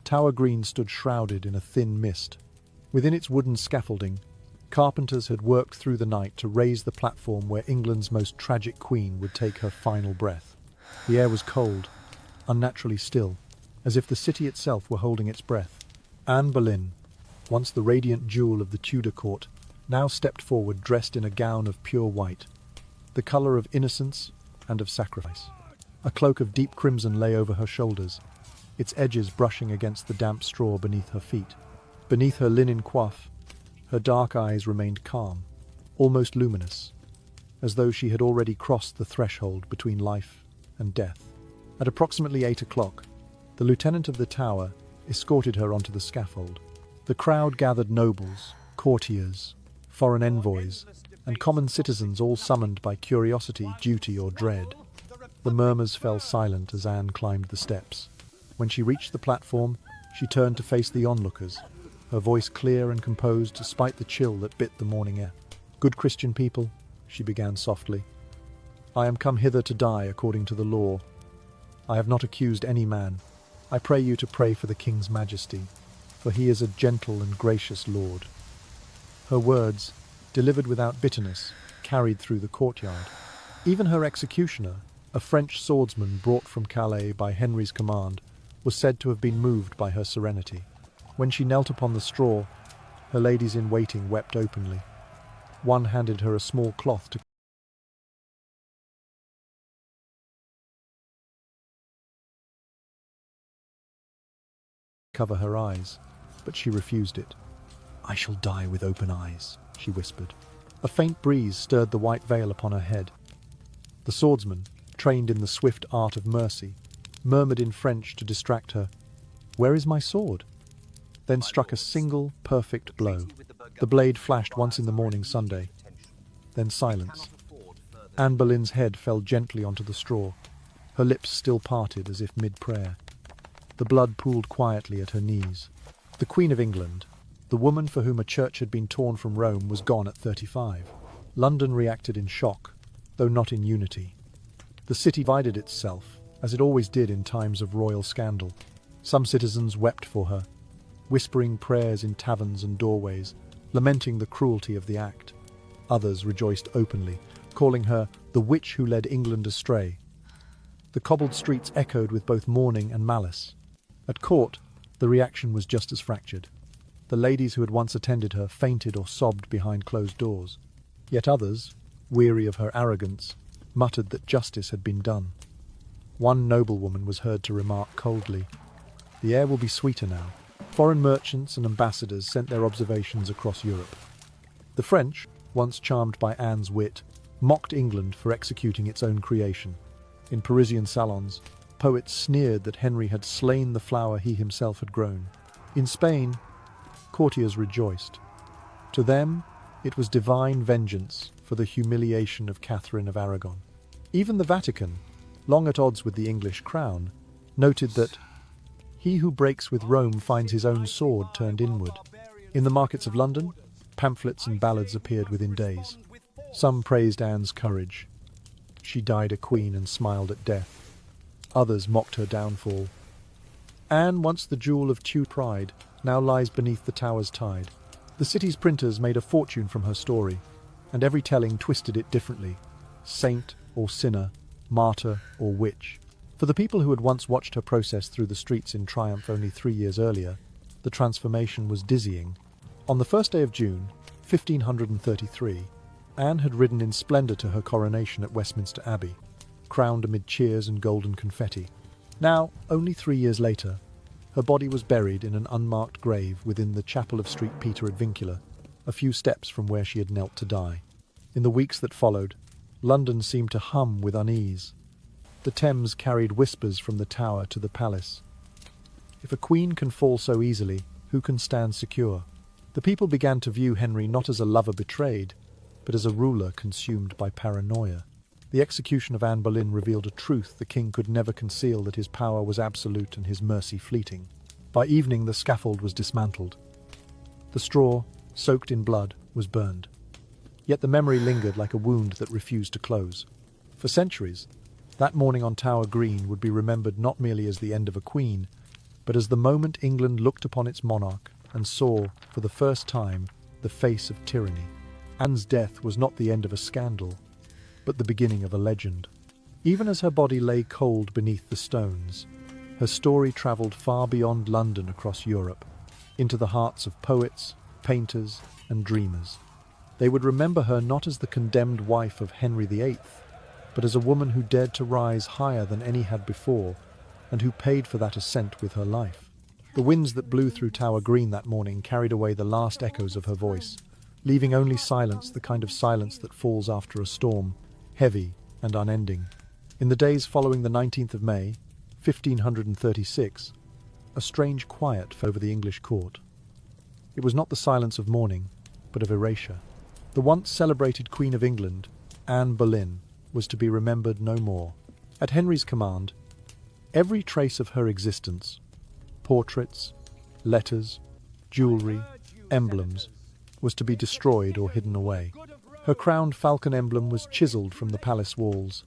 Tower Green stood shrouded in a thin mist. Within its wooden scaffolding, carpenters had worked through the night to raise the platform where England's most tragic queen would take her final breath. The air was cold, unnaturally still, as if the city itself were holding its breath. Anne Boleyn, once the radiant jewel of the Tudor court, now stepped forward dressed in a gown of pure white, the colour of innocence and of sacrifice. A cloak of deep crimson lay over her shoulders, its edges brushing against the damp straw beneath her feet. Beneath her linen coif, her dark eyes remained calm, almost luminous, as though she had already crossed the threshold between life and death. At approximately 8 o'clock, the lieutenant of the Tower escorted her onto the scaffold. The crowd gathered, nobles, courtiers, foreign envoys, and common citizens, all summoned by curiosity, duty, or dread. The murmurs fell silent as Anne climbed the steps. When she reached the platform, she turned to face the onlookers, her voice clear and composed despite the chill that bit the morning air. "Good Christian people," she began softly, "I am come hither to die according to the law. I have not accused any man. I pray you to pray for the King's Majesty, for he is a gentle and gracious lord." Her words, delivered without bitterness, carried through the courtyard. Even her executioner, a French swordsman brought from Calais by Henry's command, was said to have been moved by her serenity. When she knelt upon the straw, her ladies-in-waiting wept openly. One handed her a small cloth to cover her eyes, but she refused it. "I shall die with open eyes," she whispered. A faint breeze stirred the white veil upon her head. The swordsman, trained in the swift art of mercy, murmured in French to distract her, "Where is my sword?" Then struck a single, perfect blow. The blade flashed once in the morning Sunday. Then silence. Anne Boleyn's head fell gently onto the straw, her lips still parted as if mid-prayer. The blood pooled quietly at her knees. The Queen of England, the woman for whom a church had been torn from Rome, was gone at 35. London reacted in shock, though not in unity. The city divided itself, as it always did in times of royal scandal. Some citizens wept for her, whispering prayers in taverns and doorways, lamenting the cruelty of the act. Others rejoiced openly, calling her the witch who led England astray. The cobbled streets echoed with both mourning and malice. At court, the reaction was just as fractured. The ladies who had once attended her fainted or sobbed behind closed doors. Yet others, weary of her arrogance, muttered that justice had been done. One noblewoman was heard to remark coldly, "The air will be sweeter now." Foreign merchants and ambassadors sent their observations across Europe. The French, once charmed by Anne's wit, mocked England for executing its own creation. In Parisian salons, poets sneered that Henry had slain the flower he himself had grown. In Spain, courtiers rejoiced. To them, it was divine vengeance for the humiliation of Catherine of Aragon. Even the Vatican, long at odds with the English crown, noted that "he who breaks with Rome finds his own sword turned inward." In the markets of London, pamphlets and ballads appeared within days. Some praised Anne's courage. She died a queen and smiled at death. Others mocked her downfall. Anne, once the jewel of Tudor pride, now lies beneath the Tower's tide. The city's printers made a fortune from her story, and every telling twisted it differently. Saint or sinner, martyr or witch. For the people who had once watched her process through the streets in triumph only 3 years earlier, the transformation was dizzying. On the first day of June, 1533, Anne had ridden in splendour to her coronation at Westminster Abbey, crowned amid cheers and golden confetti. Now, only 3 years later, her body was buried in an unmarked grave within the chapel of St. Peter ad Vincula, a few steps from where she had knelt to die. In the weeks that followed, London seemed to hum with unease. The Thames carried whispers from the Tower to the palace. If a queen can fall so easily, who can stand secure? The people began to view Henry not as a lover betrayed, but as a ruler consumed by paranoia. The execution of Anne Boleyn revealed a truth the king could never conceal, that his power was absolute and his mercy fleeting. By evening, the scaffold was dismantled. The straw, soaked in blood, was burned. Yet the memory lingered like a wound that refused to close. For centuries, that morning on Tower Green would be remembered not merely as the end of a queen, but as the moment England looked upon its monarch and saw, for the first time, the face of tyranny. Anne's death was not the end of a scandal, but the beginning of a legend. Even as her body lay cold beneath the stones, her story travelled far beyond London across Europe, into the hearts of poets, painters, and dreamers. They would remember her not as the condemned wife of Henry VIII, but as a woman who dared to rise higher than any had before, and who paid for that ascent with her life. The winds that blew through Tower Green that morning carried away the last echoes of her voice, leaving only silence, the kind of silence that falls after a storm, heavy and unending. In the days following the 19th of May, 1536, a strange quiet fell over the English court. It was not the silence of mourning, but of erasure. The once celebrated Queen of England, Anne Boleyn, was to be remembered no more. At Henry's command, every trace of her existence, portraits, letters, jewellery, emblems, was to be destroyed or hidden away. Her crowned falcon emblem was chiselled from the palace walls.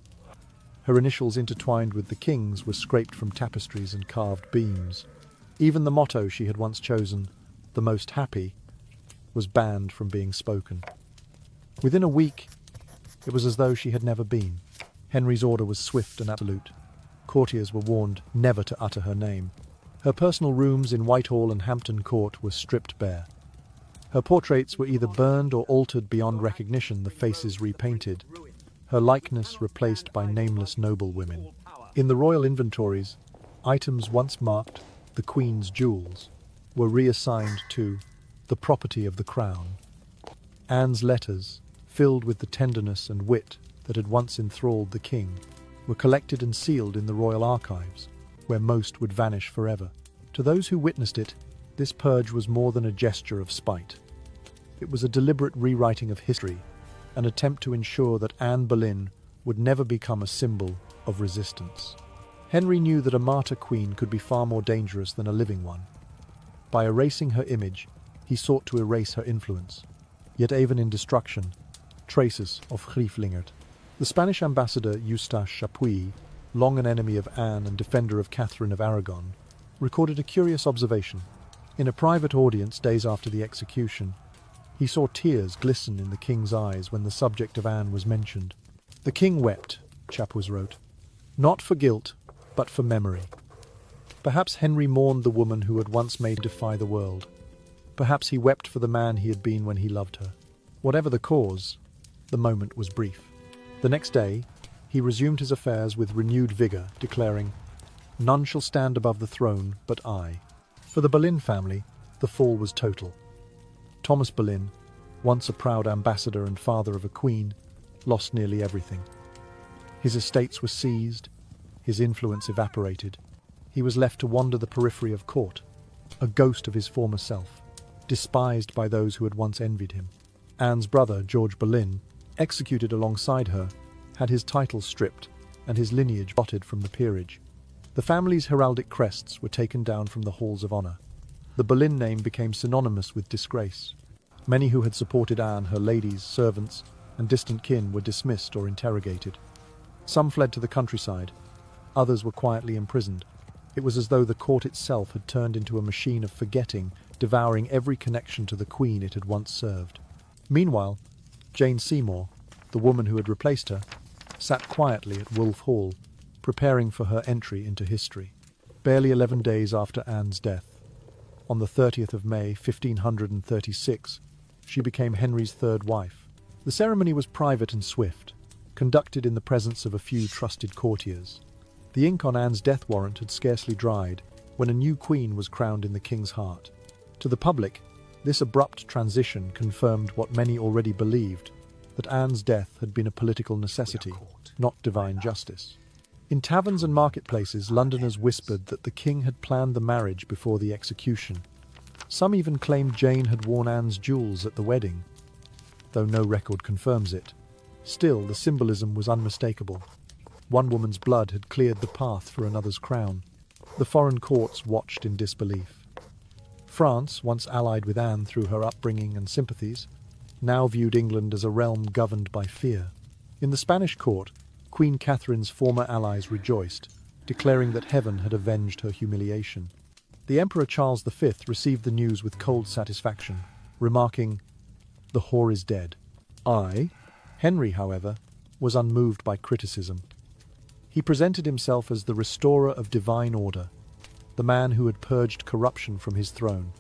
Her initials, intertwined with the king's, were scraped from tapestries and carved beams. Even the motto she had once chosen, "The Most Happy," was banned from being spoken. Within a week, it was as though she had never been. Henry's order was swift and absolute. Courtiers were warned never to utter her name. Her personal rooms in Whitehall and Hampton Court were stripped bare. Her portraits were either burned or altered beyond recognition, the faces repainted, her likeness replaced by nameless noblewomen. In the royal inventories, items once marked the Queen's jewels were reassigned to the property of the Crown. Anne's letters, filled with the tenderness and wit that had once enthralled the king, were collected and sealed in the royal archives, where most would vanish forever. To those who witnessed it, this purge was more than a gesture of spite. It was a deliberate rewriting of history, an attempt to ensure that Anne Boleyn would never become a symbol of resistance. Henry knew that a martyr queen could be far more dangerous than a living one. By erasing her image, he sought to erase her influence. Yet even in destruction, traces of grief lingered. The Spanish ambassador Eustache Chapuis, long an enemy of Anne and defender of Catherine of Aragon, recorded a curious observation. In a private audience days after the execution, he saw tears glisten in the king's eyes when the subject of Anne was mentioned. "The king wept," Chapuis wrote, "not for guilt, but for memory." Perhaps Henry mourned the woman who had once made him defy the world. Perhaps he wept for the man he had been when he loved her. Whatever the cause, the moment was brief. The next day, he resumed his affairs with renewed vigour, declaring, "None shall stand above the throne but I." For the Boleyn family, the fall was total. Thomas Boleyn, once a proud ambassador and father of a queen, lost nearly everything. His estates were seized, his influence evaporated. He was left to wander the periphery of court, a ghost of his former self, despised by those who had once envied him. Anne's brother, George Boleyn, executed alongside her, had his titles stripped and his lineage blotted from the peerage. The family's heraldic crests were taken down from the halls of honour. The Boleyn name became synonymous with disgrace. Many who had supported Anne, her ladies, servants, and distant kin were dismissed or interrogated. Some fled to the countryside, others were quietly imprisoned. It was as though the court itself had turned into a machine of forgetting, devouring every connection to the Queen it had once served. Meanwhile, Jane Seymour, the woman who had replaced her, sat quietly at Wolf Hall, preparing for her entry into history. Barely 11 days after Anne's death, on the 30th of May, 1536, she became Henry's third wife. The ceremony was private and swift, conducted in the presence of a few trusted courtiers. The ink on Anne's death warrant had scarcely dried when a new queen was crowned in the king's heart. To the public, this abrupt transition confirmed what many already believed, that Anne's death had been a political necessity, not divine justice. In taverns and marketplaces, Londoners whispered that the king had planned the marriage before the execution. Some even claimed Jane had worn Anne's jewels at the wedding, though no record confirms it. Still, the symbolism was unmistakable. One woman's blood had cleared the path for another's crown. The foreign courts watched in disbelief. France, once allied with Anne through her upbringing and sympathies, now viewed England as a realm governed by fear. In the Spanish court, Queen Catherine's former allies rejoiced, declaring that heaven had avenged her humiliation. The Emperor Charles V received the news with cold satisfaction, remarking, "The whore is dead." Henry, however, was unmoved by criticism. He presented himself as the restorer of divine order, the man who had purged corruption from his throne.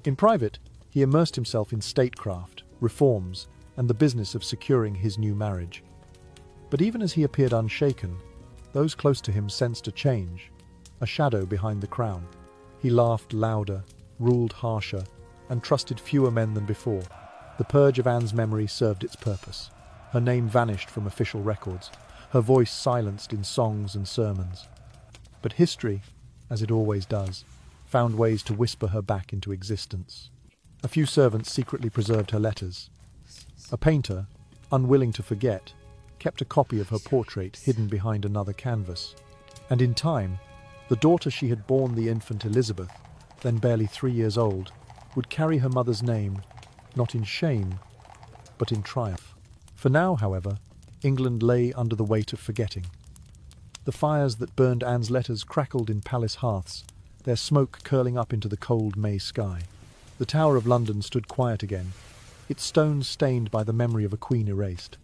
In private, he immersed himself in statecraft, reforms, and the business of securing his new marriage. But even as he appeared unshaken, those close to him sensed a change, a shadow behind the crown. He laughed louder, ruled harsher, and trusted fewer men than before. The purge of Anne's memory served its purpose. Her name vanished from official records, her voice silenced in songs and sermons. But history, as it always does, found ways to whisper her back into existence. A few servants secretly preserved her letters. A painter, unwilling to forget, kept a copy of her portrait hidden behind another canvas. And in time, the daughter she had borne, the infant Elizabeth, then barely 3 years old, would carry her mother's name, not in shame, but in triumph. For now, however, England lay under the weight of forgetting. The fires that burned Anne's letters crackled in palace hearths, their smoke curling up into the cold May sky. The Tower of London stood quiet again, its stones stained by the memory of a queen erased.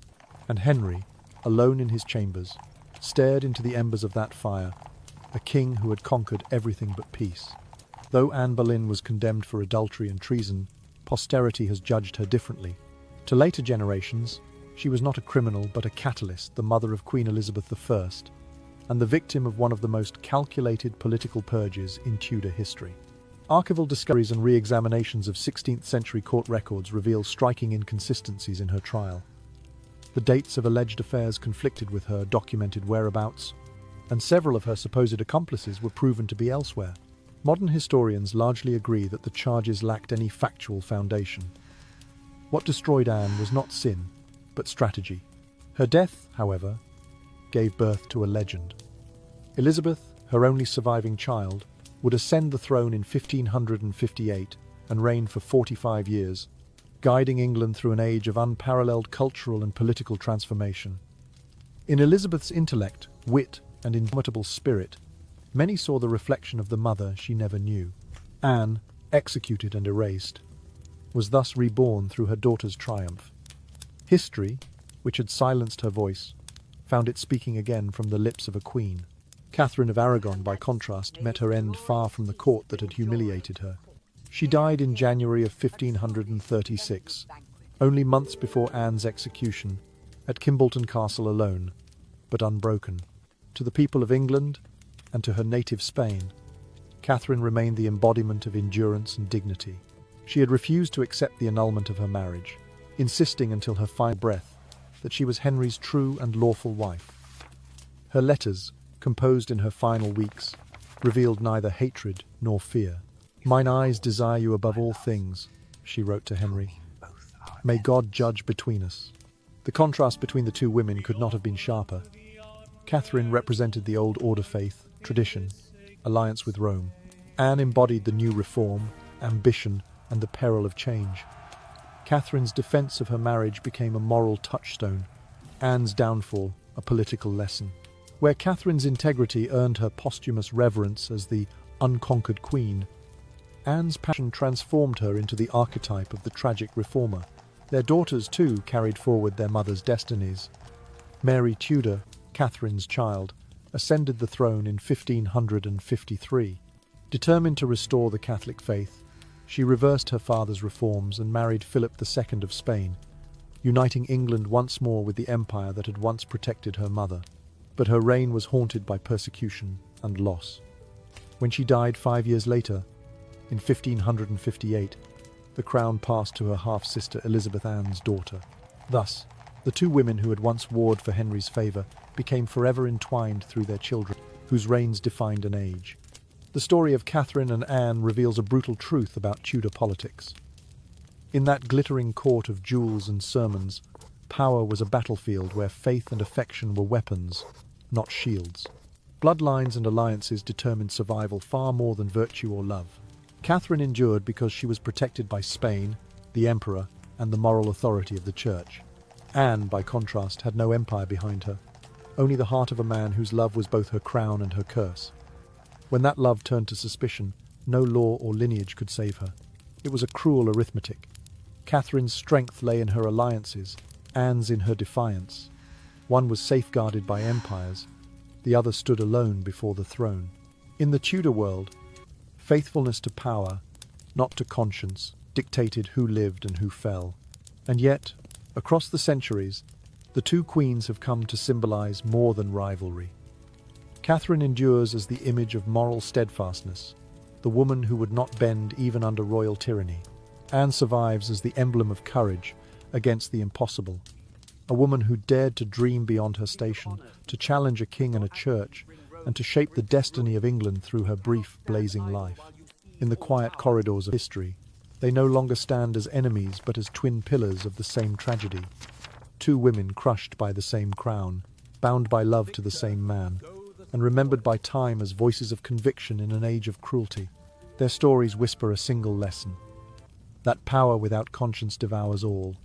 And Henry, alone in his chambers, stared into the embers of that fire, a king who had conquered everything but peace. Though Anne Boleyn was condemned for adultery and treason, posterity has judged her differently. To later generations, she was not a criminal but a catalyst, the mother of Queen Elizabeth I, and the victim of one of the most calculated political purges in Tudor history. Archival discoveries and re-examinations of 16th century court records reveal striking inconsistencies in her trial. The dates of alleged affairs conflicted with her documented whereabouts, and several of her supposed accomplices were proven to be elsewhere. Modern historians largely agree that the charges lacked any factual foundation. What destroyed Anne was not sin, but strategy. Her death, however, gave birth to a legend. Elizabeth, her only surviving child, would ascend the throne in 1558 and reign for 45 years, guiding England through an age of unparalleled cultural and political transformation. In Elizabeth's intellect, wit, and indomitable spirit, many saw the reflection of the mother she never knew. Anne, executed and erased, was thus reborn through her daughter's triumph. History, which had silenced her voice, found it speaking again from the lips of a queen. Catherine of Aragon, by contrast, met her end far from the court that had humiliated her. She died in January of 1536, only months before Anne's execution, at Kimbolton Castle alone, but unbroken. To the people of England, and to her native Spain, Catherine remained the embodiment of endurance and dignity. She had refused to accept the annulment of her marriage, insisting until her final breath that she was Henry's true and lawful wife. Her letters, composed in her final weeks, revealed neither hatred nor fear. "Mine eyes desire you above all things," she wrote to Henry. "May God judge between us." The contrast between the two women could not have been sharper. Catherine represented the old order faith, tradition, alliance with Rome. Anne embodied the new reform, ambition, and the peril of change. Catherine's defence of her marriage became a moral touchstone, Anne's downfall a political lesson. Where Catherine's integrity earned her posthumous reverence as the unconquered queen, Anne's passion transformed her into the archetype of the tragic reformer. Their daughters, too, carried forward their mother's destinies. Mary Tudor, Catherine's child, ascended the throne in 1553. Determined to restore the Catholic faith, she reversed her father's reforms and married Philip II of Spain, uniting England once more with the empire that had once protected her mother. But her reign was haunted by persecution and loss. When she died 5 years later, in 1558, the crown passed to her half-sister Elizabeth Anne's daughter. Thus, the two women who had once warred for Henry's favour became forever entwined through their children, whose reigns defined an age. The story of Catherine and Anne reveals a brutal truth about Tudor politics. In that glittering court of jewels and sermons, power was a battlefield where faith and affection were weapons, not shields. Bloodlines and alliances determined survival far more than virtue or love. Catherine endured because she was protected by Spain, the emperor, and the moral authority of the church. Anne, by contrast, had no empire behind her, only the heart of a man whose love was both her crown and her curse. When that love turned to suspicion, no law or lineage could save her. It was a cruel arithmetic. Catherine's strength lay in her alliances, Anne's in her defiance. One was safeguarded by empires, the other stood alone before the throne. In the Tudor world, faithfulness to power, not to conscience, dictated who lived and who fell. And yet, across the centuries, the two queens have come to symbolize more than rivalry. Catherine endures as the image of moral steadfastness, the woman who would not bend even under royal tyranny. Anne survives as the emblem of courage against the impossible, a woman who dared to dream beyond her station, to challenge a king and a church, and to shape the destiny of England through her brief, blazing life. In the quiet corridors of history, they no longer stand as enemies but as twin pillars of the same tragedy. Two women crushed by the same crown, bound by love to the same man, and remembered by time as voices of conviction in an age of cruelty. Their stories whisper a single lesson: that power without conscience devours all,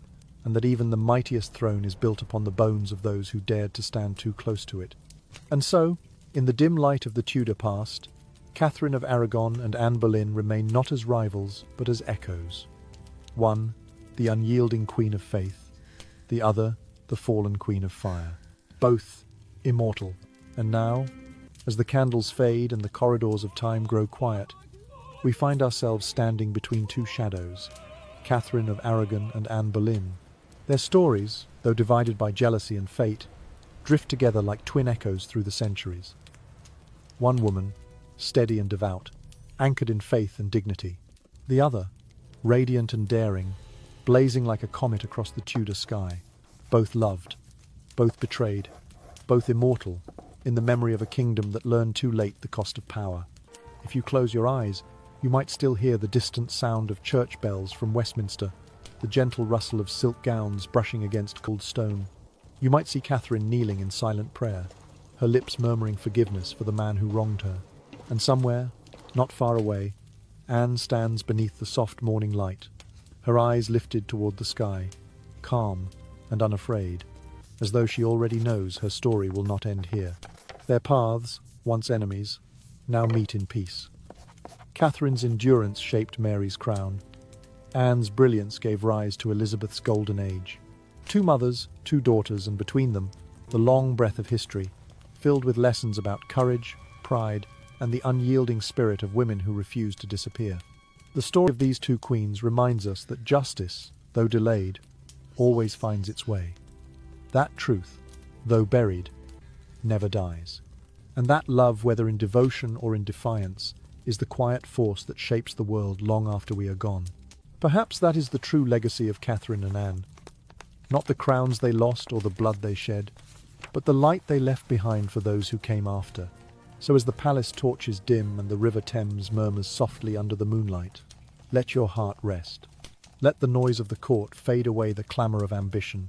and that even the mightiest throne is built upon the bones of those who dared to stand too close to it. And so, in the dim light of the Tudor past, Catherine of Aragon and Anne Boleyn remain not as rivals, but as echoes. One, the unyielding queen of faith; the other, the fallen queen of fire. Both immortal. And now, as the candles fade and the corridors of time grow quiet, we find ourselves standing between two shadows, Catherine of Aragon and Anne Boleyn. Their stories, though divided by jealousy and fate, drift together like twin echoes through the centuries. One woman, steady and devout, anchored in faith and dignity. The other, radiant and daring, blazing like a comet across the Tudor sky. Both loved, both betrayed, both immortal, in the memory of a kingdom that learned too late the cost of power. If you close your eyes, you might still hear the distant sound of church bells from Westminster, the gentle rustle of silk gowns brushing against cold stone. You might see Catherine kneeling in silent prayer, her lips murmuring forgiveness for the man who wronged her. And somewhere, not far away, Anne stands beneath the soft morning light, her eyes lifted toward the sky, calm and unafraid, as though she already knows her story will not end here. Their paths, once enemies, now meet in peace. Catherine's endurance shaped Mary's crown. Anne's brilliance gave rise to Elizabeth's golden age. Two mothers, two daughters, and between them, the long breath of history, filled with lessons about courage, pride, and the unyielding spirit of women who refuse to disappear. The story of these two queens reminds us that justice, though delayed, always finds its way. That truth, though buried, never dies. And that love, whether in devotion or in defiance, is the quiet force that shapes the world long after we are gone. Perhaps that is the true legacy of Catherine and Anne. Not the crowns they lost or the blood they shed, but the light they left behind for those who came after. So as the palace torches dim and the river Thames murmurs softly under the moonlight, let your heart rest. Let the noise of the court fade away the clamour of ambition,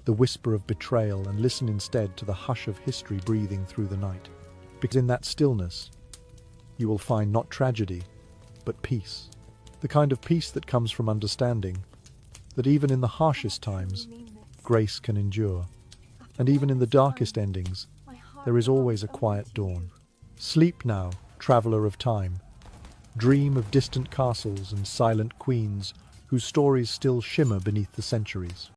the whisper of betrayal, and listen instead to the hush of history breathing through the night. Because in that stillness, you will find not tragedy, but peace. The kind of peace that comes from understanding that even in the harshest times, grace can endure. And even in the darkest endings, there is always a quiet dawn. Sleep now, traveller of time. Dream of distant castles and silent queens whose stories still shimmer beneath the centuries.